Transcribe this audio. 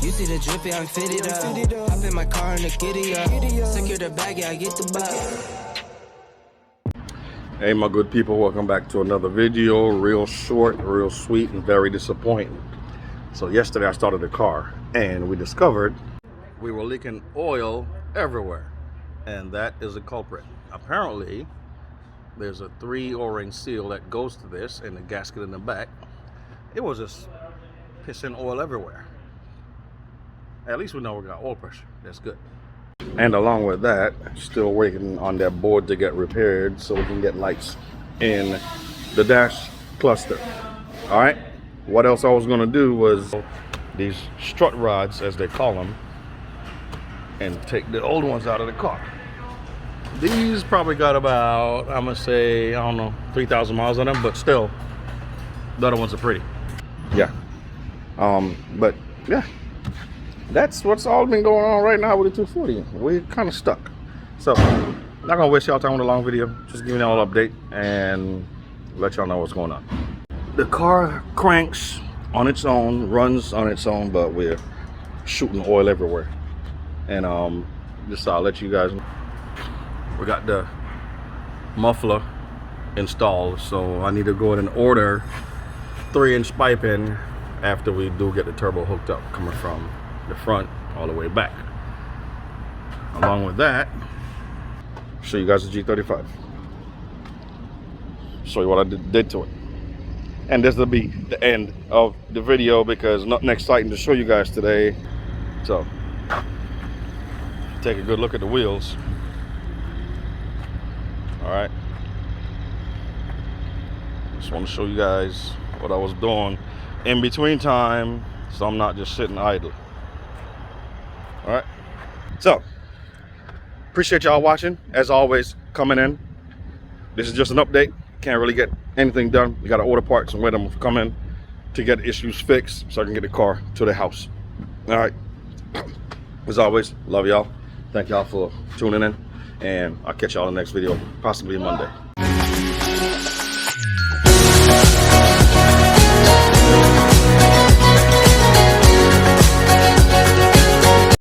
You see the drippy, I'm fitted up. Hop in my car and the giddy up. Secure the bag, yeah, I get the bag. Hey my good people, welcome back to another video. Real short, real sweet, and very disappointing. So yesterday I started the car and we discovered we were leaking oil everywhere, and that is a culprit. Apparently there's a 3 O-ring seal that goes to this and the gasket in the back. It was just pissing oil everywhere. At least we know we got oil pressure. That's good. And along with that, still waiting on that board to get repaired so we can get lights in the dash cluster. All right, what else I was going to do was these strut rods, as they call them, and take the old ones out of the car. These probably got about, I'm gonna say, I don't know, 3,000 miles on them, but still the other ones are pretty. Yeah. But yeah, that's what's all been going on right now with the 240. We're kind of stuck. So not gonna waste y'all time with a long video, just giving y'all an update and let y'all know what's going on. The car cranks on its own, runs on its own, but we're shooting oil everywhere. And just I'll let you guys know. We got the muffler installed, so I need to go ahead and order 3-inch piping after we do get the turbo hooked up, coming from the front all the way back. Along with that, show you guys the G35, show you what I did to it. And this will be the end of the video because nothing exciting to show you guys today. So take a good look at the wheels. All right, just want to show you guys what I was doing in between time, so I'm not just sitting idle. All right, so appreciate y'all watching. As always, coming in, this is just an update. Can't really get anything done. We got to order parts and wait them to come in to get issues fixed so I can get the car to the house. All right, as always, love y'all. Thank y'all for tuning in, and I'll catch y'all in the next video, possibly Monday.